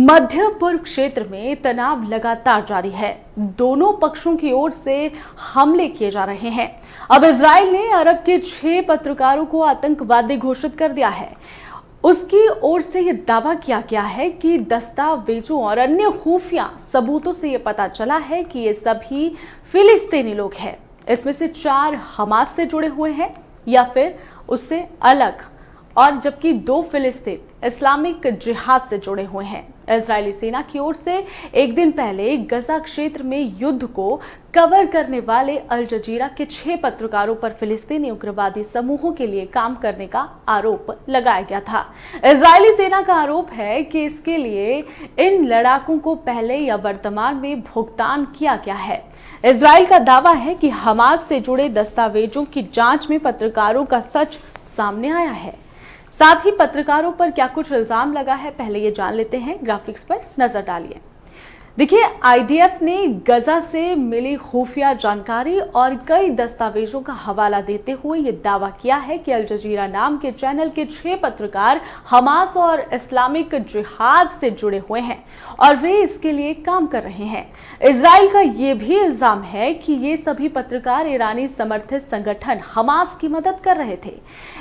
मध्य पूर्व क्षेत्र में तनाव लगातार जारी है। दोनों पक्षों की ओर से हमले किए जा रहे हैं। अब इजराइल ने अरब के 6 पत्रकारों को आतंकवादी घोषित कर दिया है। उसकी ओर से यह दावा किया गया है कि दस्तावेजों और अन्य खुफिया सबूतों से यह पता चला है कि ये सभी फिलिस्तीनी लोग हैं। इसमें से 4 हमास से जुड़े हुए हैं या फिर उससे अलग, और जबकि 2 फिलिस्तीन इस्लामिक जिहाद से जुड़े हुए हैं। इजरायली सेना की ओर से एक दिन पहले गजा क्षेत्र में युद्ध को कवर करने वाले अल जजीरा के 6 पत्रकारों पर फिलिस्तीनी उग्रवादी समूहों के लिए काम करने का आरोप लगाया गया था। इजरायली सेना का आरोप है कि इसके लिए इन लड़ाकों को पहले या वर्तमान में भुगतान किया गया है। इजराइल का दावा है कि हमास से जुड़े दस्तावेजों की जांच में पत्रकारों का सच सामने आया है। साथ ही पत्रकारों पर क्या कुछ इल्जाम लगा है, पहले ये जान लेते हैं। ग्राफिक्स पर नजर डालिए। देखिए, आईडीएफ ने गजा से मिली खुफिया जानकारी और कई दस्तावेजों का हवाला देते हुए ये दावा किया है कि अल जजीरा नाम के चैनल के 6 पत्रकार हमास और इस्लामिक जिहाद से जुड़े हुए हैं और वे इसके लिए काम कर रहे हैं। इजराइल का ये भी इल्जाम है कि ये सभी पत्रकार ईरानी समर्थित संगठन हमास की मदद कर रहे थे।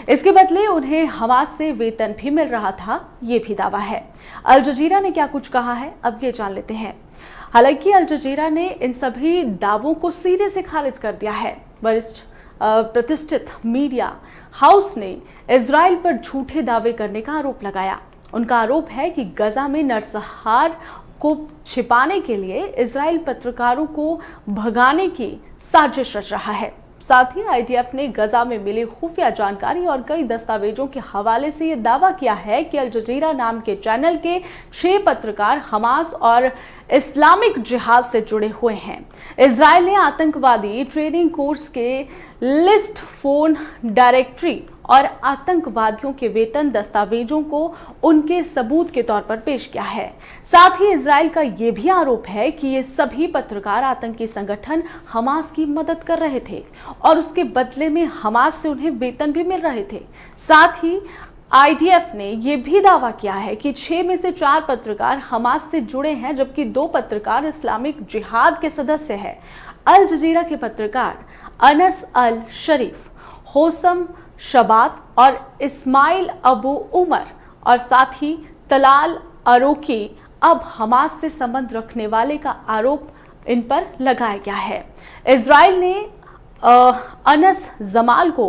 इसके बदले उन्हें हमास से वेतन भी मिल रहा था, ये भी दावा है। अल जजीरा ने क्या कुछ कहा है, अब ये जान लेते हैं। हालांकि अल जजीरा ने इन सभी दावों को सिरे से खारिज कर दिया है। वरिष्ठ प्रतिष्ठित मीडिया हाउस ने इजराइल पर झूठे दावे करने का आरोप लगाया। उनका आरोप है कि गजा में नरसंहार को छिपाने के लिए इजराइल पत्रकारों को भगाने की साजिश रच रहा है। साथ ही आईडीएफ ने गजा में मिली खुफिया जानकारी और कई दस्तावेजों के हवाले से यह दावा किया है कि अल जजीरा नाम के चैनल के 6 पत्रकार हमास और इस्लामिक जिहाद से जुड़े हुए हैं। इजराइल ने आतंकवादी ट्रेनिंग कोर्स के लिस्ट, फोन डायरेक्टरी और आतंकवादियों के वेतन दस्तावेजों को उनके सबूत के तौर पर पेश किया है। साथ ही इजराइल का यह भी आरोप है कि ये सभी पत्रकार आतंकी संगठन हमास की मदद कर रहे थे और उसके बदले में हमास से उन्हें वेतन भी मिल रहे थे। साथ ही आईडीएफ ने यह भी दावा किया है कि 6 में से 4 पत्रकार हमास से जुड़े हैं, जबकि 2 पत्रकार इस्लामिक जिहाद के सदस्य हैं। अल जजीरा के पत्रकार अनस अल शरीफ, होसम शबात और इस्माइल अबू उमर और साथ ही तलाल अरोकी अब हमास से संबंध रखने वाले का आरोप इन पर लगाया गया है। इजराइल ने अनस जमाल को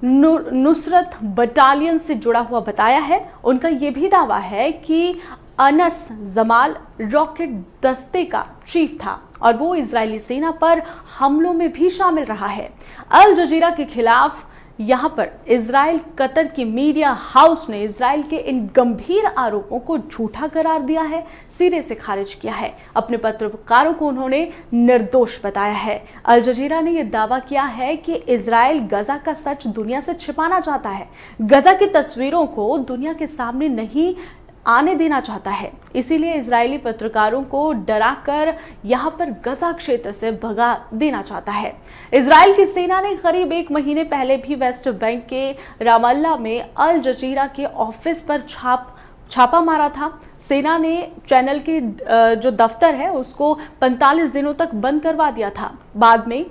नुसरत बटालियन से जुड़ा हुआ बताया है। उनका यह भी दावा है कि अनस जमाल रॉकेट दस्ते का चीफ था और वो इजरायली सेना पर हमलों में भी शामिल रहा है। अल जजीरा के खिलाफ यहाँ पर इजराइल कतर की मीडिया हाउस ने इजराइल के इन गंभीर आरोपों को झूठा करार दिया है, सिरे से खारिज किया है। अपने पत्रकारों को उन्होंने निर्दोष बताया है। अल जजीरा ने यह दावा किया है कि इजराइल गजा का सच दुनिया से छिपाना चाहता है, गजा की तस्वीरों को दुनिया के सामने नहीं आने देना चाहता है। इसीलिए इजरायली पत्रकारों को डराकर यहां पर गजा क्षेत्र से भगा देना चाहता है। इजराइल की सेना ने करीब 1 महीने पहले भी वेस्ट बैंक के रामल्ला में अल जजीरा के ऑफिस पर छापा मारा था। सेना ने चैनल के जो दफ्तर है उसको 45 दिनों तक बंद करवा दिया था। बाद में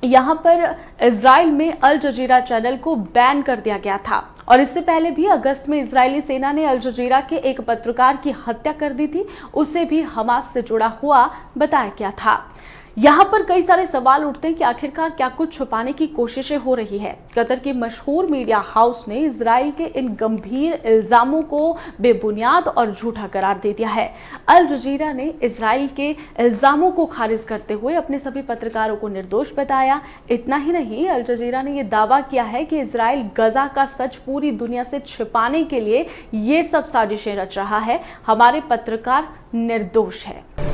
यहाँ पर इजराइल में अल जजीरा चैनल को बैन कर दिया गया था और इससे पहले भी अगस्त में इजरायली सेना ने अल जजीरा के एक पत्रकार की हत्या कर दी थी। उसे भी हमास से जुड़ा हुआ बताया गया था। यहाँ पर कई सारे सवाल उठते हैं कि आखिरकार क्या कुछ छुपाने की कोशिशें हो रही है। कतर के मशहूर मीडिया हाउस ने इजराइल के इन गंभीर इल्जामों को बेबुनियाद और झूठा करार दे दिया है। अल जजीरा ने इजराइल के इल्जामों को खारिज करते हुए अपने सभी पत्रकारों को निर्दोष बताया। इतना ही नहीं, अल जजीरा ने यह दावा किया है कि इजराइल गजा का सच पूरी दुनिया से छिपाने के लिए ये सब साजिशें रच रहा है। हमारे पत्रकार निर्दोष है।